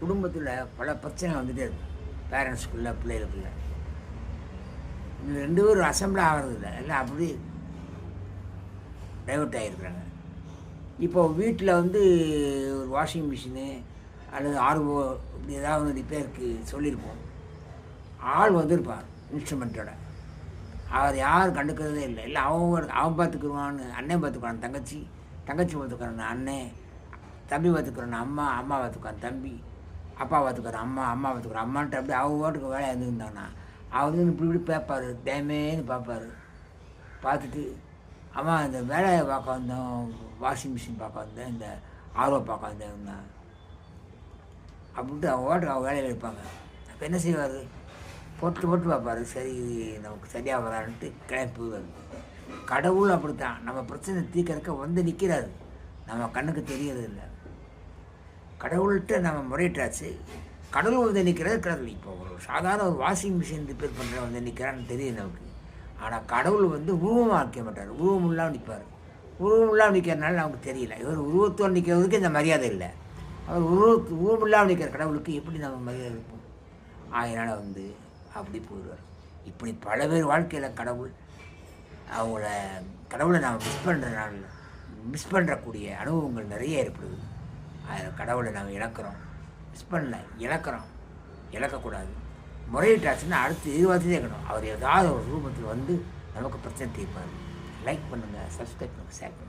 குடும்பத்தில் பல பிரச்சனை வந்துகிட்டே இருக்கும். பேரண்ட்ஸ்குள்ளே பிள்ளைகளுக்குள்ள இந்த 2 பேரும் அசம்பிள் ஆகிறதில்ல, எல்லாம் அப்படி டைவர்ட் ஆகிருக்கிறாங்க. இப்போது வீட்டில் வந்து ஒரு வாஷிங் மிஷினு அல்லது ஆர்ஓ இப்படி ஏதாவது ரிப்பேருக்கு சொல்லியிருப்போம். ஆள் வந்திருப்பார் இன்ஸ்ட்ருமெண்ட்டோட. அவர் யாரும் கண்டுக்கிறதே இல்லை. இல்லை அவன் பார்த்துக்குருவான்னு, அண்ணன் பார்த்துக்குறான் தங்கச்சி, தங்கச்சி பார்த்துக்குறான் அண்ணன், தம்பி பார்த்துக்குறான் அம்மா, அம்மா பார்த்துக்குறான் தம்பி, அப்பா பார்த்துக்குறான் அம்மா, அம்மா பார்த்துக்குறான் அம்மான்ட்டு அப்படி அவங்க பாட்டுக்கு வேலையாக இருந்துருந்தாங்கன்னா அவர் வந்து இப்படி இப்படி பார்ப்பார், டேமேன்னு பார்ப்பார். பார்த்துட்டு அம்மா இந்த வேலையை பார்க்க வந்தோம், வாஷிங் மிஷின் பார்க்க வந்தேன், இந்த ஆர்ஓ பார்க்க வந்தேன் அப்படின்ட்டு அவங்க பாட்டுக்கு அவங்க வேலையில் இருப்பாங்க. அப்போ என்ன செய்வார், போட்டு பார்ப்பார், சரி நமக்கு சரியாக வரான்ட்டு கிளம்பி போவார். கடவுள் அப்படித்தான், நம்ம பிரச்சனை தீர்க்கறக்க வந்து நிற்கிறாரு, நம்ம கண்ணுக்கு தெரியறதில்லை. கடவுள்கிட்ட நம்ம முறையிட்டாச்சு, கடவுள் வந்து நிற்கிறது கடவுள். இப்போ ஒரு சாதாரண ஒரு வாஷிங் மிஷின் ரிப்பேர் பண்ணுற வந்து நிற்கிறான்னு தெரியும் நமக்கு. ஆனால் கடவுள் வந்து உருவமாக நிற்க மாட்டார், உருவமுள்ளாக நிற்பார். உருவமுள்ளாக நிற்கிறதுனால நமக்கு தெரியல. இவர் உருவத்தோடு நிற்கிறதுக்கு இந்த மரியாதை இல்லை. அவர் உருவமுள்ளாக நிற்கிற கடவுளுக்கு எப்படி நம்ம மரியாதை இருப்போம்? அதனால் வந்து அப்படி போயிடுவார். இப்படி பல பேர் வாழ்க்கையில் கடவுளை நாம் மிஸ் பண்ணுறக்கூடிய அனுபவங்கள் நிறைய ஏற்படுது. அதில் கடவுளை நாம் இழக்கிறோம், இழக்கக்கூடாது. முறையிட்டாச்சுன்னா அடுத்து எதிர்பார்த்துட்டே இருக்கணும். அவர் ஏதாவது ஒரு ரூபத்தில் வந்து நமக்கு பிரச்சனை தீர்ப்பார். லைக் பண்ணுங்கள், சப்ஸ்கிரைப் பண்ணுங்கள், ஷேர் பண்ணுங்கள்.